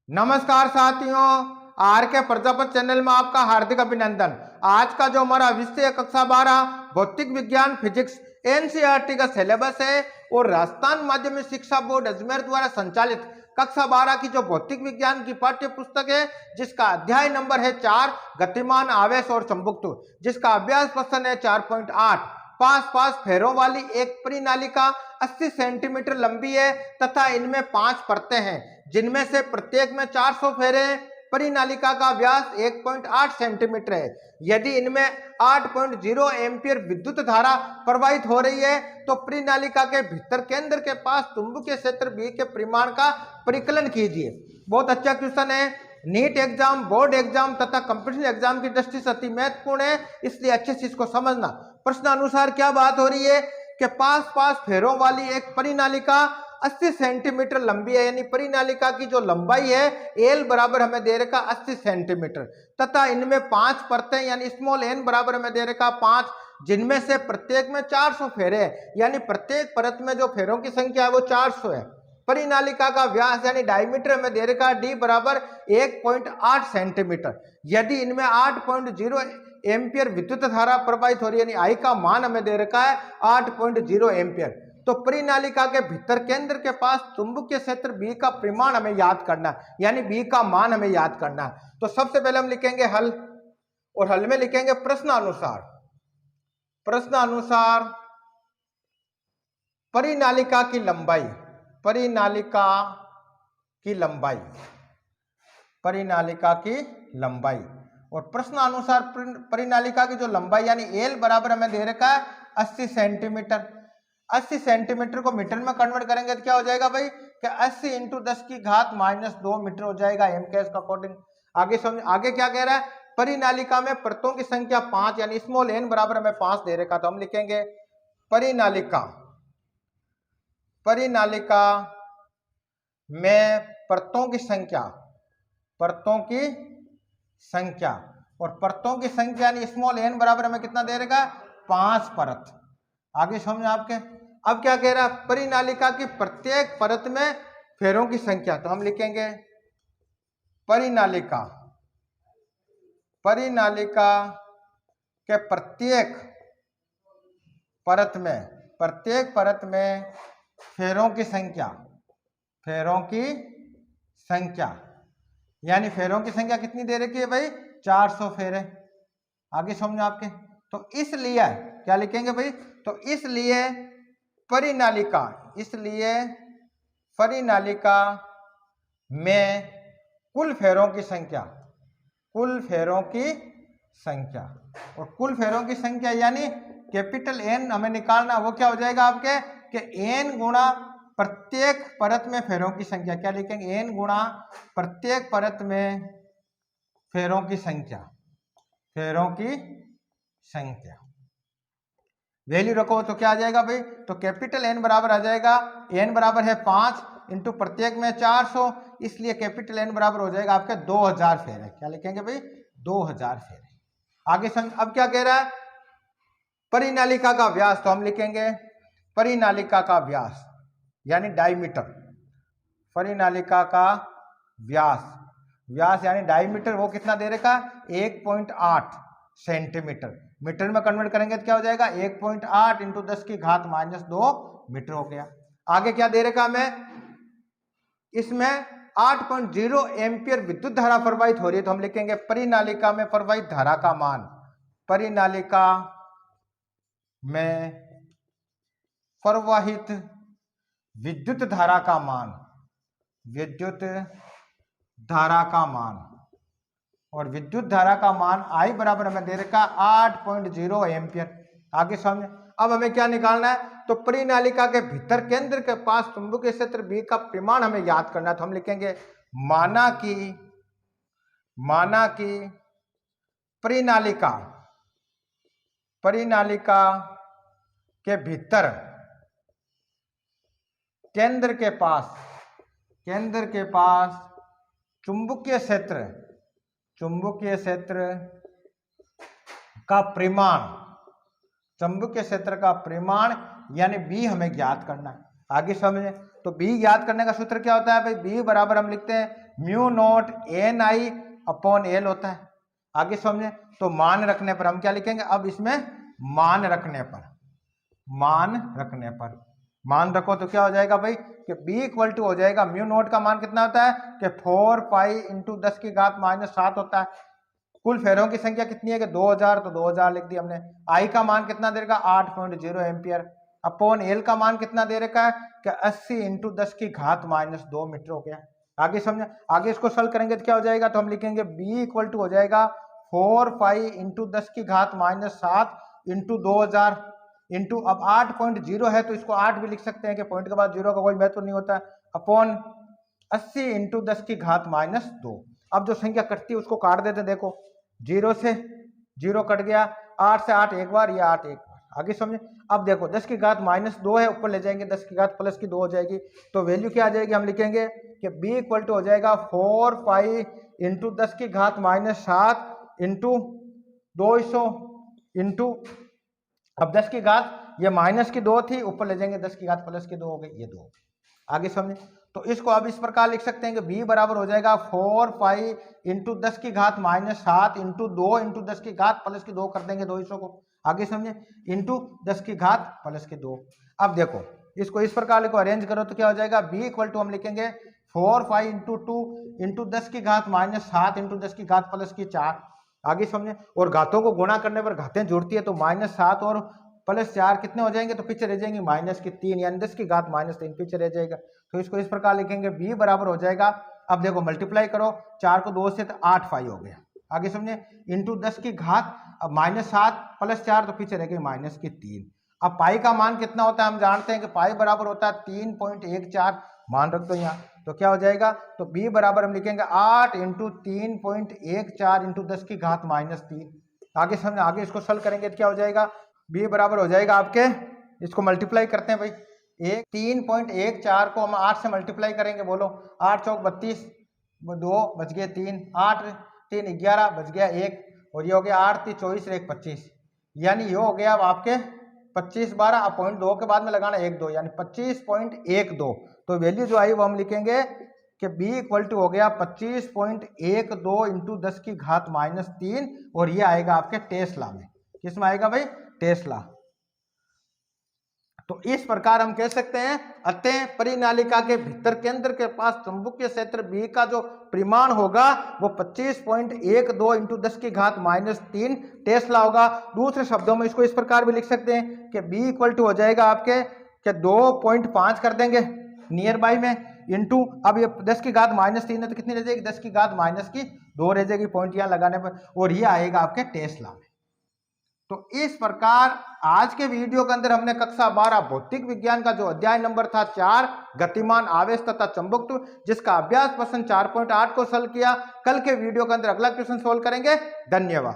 नमस्कार साथियों, आर के प्रजापति चैनल में आपका हार्दिक अभिनंदन। आज का जो हमारा विषय कक्षा 12 भौतिक विज्ञान फिजिक्स एनसीईआरटी का सिलेबस है और राजस्थान माध्यमिक शिक्षा बोर्ड अजमेर द्वारा संचालित कक्षा 12 की जो भौतिक विज्ञान की पाठ्य पुस्तक है, जिसका अध्याय नंबर है 4 गतिमान आवेश और चुंबकत्व, जिसका अभ्यास प्रश्न है 4.8। पास फेरों वाली एक परिनालिका 80 सेंटीमीटर लंबी है तथा इनमें 5 परतें हैं, जिनमें से प्रत्येक में 400 फेरे हैं। परिनालिका का व्यास 1.8 सेंटीमीटर है। यदि इनमें 8.0 एम्पीयर विद्युत धारा प्रवाहित हो रही है तो परिनालिका के भीतर केंद्र के पास चुंबकीय क्षेत्र B के परिमाण का परिकलन कीजिए। बहुत अच्छा क्वेश्चन है। नीट एग्जाम, बोर्ड एग्जाम तथा कंपटीशन एग्जाम की दृष्टि से अति महत्वपूर्ण है, इसलिए अच्छे से इसको समझना। प्रश्न अनुसार क्या बात हो रही है कि पास फेरों वाली एक परिनालिका 80 सेंटीमीटर लंबी है, यानी परिनालिका की जो लंबाई है एल बराबर हमें दे रखा 80 सेंटीमीटर तथा इनमें 5 परतें यानी स्मॉल एन बराबर हमें दे रखा 5, जिनमें से प्रत्येक में 400 फेरे हैं, यानी प्रत्येक परत में जो फेरों की संख्या है वो 400 है। परिनालिका का व्यास यानी डायमीटर हमें दे रखा डी बराबर 1.8 सेंटीमीटर। यदि इनमें 8.0 एम्पियर विद्युत धारा प्रवाहित हो रही है, यानी आई का मान हमें दे रखा है 8.0 एम्पियर, तो परिनालिका के भीतर केंद्र के पास चुंबकीय क्षेत्र B का परिमाण हमें याद करना है, यानी B का मान हमें याद करना है। तो सबसे पहले हम लिखेंगे हल, और हल में लिखेंगे प्रश्न अनुसार परिनालिका की लंबाई और प्रश्न अनुसार परिनालिका की जो लंबाई यानी एल बराबर हमें दे रखा है 80 सेंटीमीटर। 80 सेंटीमीटर को मीटर में कन्वर्ट करेंगे तो क्या हो जाएगा भाई कि 80 × 10⁻² मीटर हो जाएगा एम के एस का अकॉर्डिंग। आगे समझ, आगे क्या कह रहा है, परिनालिका में परतों की संख्या 5 यानी स्मॉल एन बराबर हमें 5 दे रखा, तो हम लिखेंगे परिनालिका में परतों की संख्या और परतों की संख्या यानी स्मॉल एन बराबर हमें कितना दे रखा, 5 परत। आगे समझ आपके। अब क्या कह रहा है, परिनालिका की प्रत्येक परत में फेरों की संख्या, तो हम लिखेंगे परिनालिका के प्रत्येक परत में फेरों की संख्या यानी फेरों की संख्या कितनी दे रखी है भाई, 400 फेरे। आगे समझो आपके। तो इसलिए क्या लिखेंगे भाई, तो इसलिए परिनालिका में कुल फेरों की संख्या और कुल फेरों की संख्या यानी कैपिटल एन हमें निकालना, वो क्या हो जाएगा आपके कि एन गुणा प्रत्येक परत में फेरों की संख्या। क्या लिखेंगे, एन गुणा प्रत्येक परत में फेरों की संख्या। वैल्यू रखो तो क्या आ जाएगा भाई, तो कैपिटल एन बराबर आ जाएगा, एन बराबर है 5 इंटू प्रत्येक में 400, इसलिए कैपिटल एन बराबर हो जाएगा आपके 2000 फेरे। क्या लिखेंगे भाई, 2000 फेरे। आगे समझ। अब क्या कह रहा है, परिनालिका का व्यास, तो हम लिखेंगे परिनालिका का व्यास यानी डायमीटर। परिनालिका का व्यास यानी डायमीटर वो कितना दे रखा, 1.8 सेंटीमीटर। मीटर में कन्वर्ट करेंगे तो क्या हो जाएगा, 1.8 × 10⁻² मीटर हो गया। आगे क्या दे रखा हमें, इसमें 8.0 एम्पियर विद्युत धारा प्रवाहित हो रही है, तो हम लिखेंगे परिनालिका में प्रवाहित धारा का मान, परिनालिका में प्रवाहित विद्युत धारा का मान और विद्युत धारा का मान आई बराबर हमें दे रखा 8.0 एम्पियर। आगे समझ। अब हमें क्या निकालना है, तो परिनालिका के भीतर केंद्र के पास चुंबकीय क्षेत्र B का परिमाण हमें याद करना है, तो हम लिखेंगे माना कि परिनालिका के भीतर केंद्र के पास चुंबकीय क्षेत्र का परिमाण यानी B हमें ज्ञात करना है। आगे समझे। तो बी याद करने का सूत्र क्या होता है भाई, बी बराबर हम लिखते हैं mu not an I upon L होता है। आगे समझे, तो मान रखने पर हम क्या लिखेंगे, अब इसमें मान रखने पर मान रखो तो क्या हो जाएगा भाई कि b इक्वल टू हो जाएगा म्यू नोट का मान कितना होता है कि 4 पाई इंटू 10 की घात -7 होता है। कुल फेरों की संख्या कितनी है कि 2000, तो 2000 लिख दिया हमने। आई का मान कितना दे रखा 8.0 एम्पियर अपॉन एल का मान कितना दे रखा है कि 80 इंटू 10 की घात -2 मीटर हो गया। आगे समझे, आगे इसको सॉल्व करेंगे तो क्या हो जाएगा, तो हम लिखेंगे b इक्वल टू हो जाएगा 4 पाई इंटू 10 की घात -7 इंटू 2000 इंटू, अब 8.0 है तो इसको 8 भी लिख सकते हैं कि पॉइंट के बाद 0 का कोई महत्व नहीं होता, अपॉन 80 इंटू 10 की घात -2। अब जो संख्या कटती है उसको काट देते हैं, देखो 0 से 0 कट गया, 8 से 8 एक बार, या 8 एक बार। आगे समझे, अब देखो 10 की घात -2 है, ऊपर ले जाएंगे 10 की घात प्लस की 2 हो जाएगी, तो वैल्यू क्या आ जाएगी, हम लिखेंगे कि b इक्वल टू हो जाएगा 4 पाई इंटू 10 की घात -7 इंटू 200 इंटू, अब 10 की घात ये माइनस की 2 थी, ऊपर ले जाएंगे 10 की घात प्लस की 2 हो गई, ये 2। आगे समझे, तो इसको अब इस प्रकार लिख सकते हैं कि b बराबर हो जाएगा 4 पाई इंटू 10 की घात -7 इंटू 2 इंटू 10 की घात प्लस की 2 कर देंगे 200 को। आगे समझे, इंटू 10 की घात प्लस की 2। अब देखो इसको इस प्रकार लिखो, अरेंज करो तो क्या हो जाएगा, b इक्वल टू हम लिखेंगे 4 पाई इंटू 2 इंटू 10 की घात -7 इंटू 10 की घात प्लस की 4। आगे समझे, और घातों को गुणा करने पर घातें जुड़ती है, तो -7 और +4 कितने हो जाएंगे, तो पीछे रह जाएंगे -3, यानी 10 की घात -3 पीछे रह जाएगा। तो इसको इस प्रकार लिखेंगे b बराबर हो जाएगा, अब देखो मल्टीप्लाई करो 4 को 2 से तो 8 पाई हो गया। आगे समझे, इंटू 10 की घात, अब -7 +4 तो पीछे रह गई -3। अब पाई का मान कितना होता है हम जानते हैं कि पाई बराबर होता है 3.14, मान रख दो यहाँ, तो क्या हो जाएगा, तो b बराबर हम लिखेंगे 8 इंटू 3.14 इंटू 10 की घात -3। आगे समझे, आगे इसको सॉल्व करेंगे तो क्या हो जाएगा, b बराबर हो जाएगा आपके, इसको मल्टीप्लाई करते हैं भाई, 3.14 को हम 8 से मल्टीप्लाई करेंगे, बोलो 8 चौक 32, 2 बच गए 3, 8 3 11 बच गया 1, और ये हो गया 8 3 24 1 25, यानी ये हो गया अब आपके 25 12, अब पॉइंट 2 के बाद में लगाना 1 2, यानी 25.12। तो वैल्यू जो आई वो हम लिखेंगे कि b इक्वल टू हो गया 25.12 इंटू 10 की घात -3, और ये आएगा आपके टेस्ला में। किस में आएगा भाई, टेस्ला। तो इस प्रकार हम कह सकते हैं अतः परिनालिका के भीतर केंद्र के पास चुंबकीय क्षेत्र B का जो परिमाण होगा वो 25.12 इंटू 10 की घात -3 टेस्ला होगा। दूसरे शब्दों में इसको इस प्रकार भी लिख सकते हैं कि B इक्वल टू हो जाएगा आपके कि 2.5 कर देंगे नियर बाई में, इंटू, अब ये 10 की घात -3 है तो कितनी रह जाएगी, 10 की घात -2 रह जाएगी पॉइंट यहाँ लगाने पर, और ये आएगा आपके टेस्ला में। तो इस प्रकार आज के वीडियो के अंदर हमने कक्षा 12 भौतिक विज्ञान का जो अध्याय नंबर था 4 गतिमान आवेश तथा चुंबकत्व, जिसका अभ्यास प्रश्न 4.8 को सॉल्व किया। कल के वीडियो के अंदर अगला क्वेश्चन सोल्व करेंगे। धन्यवाद।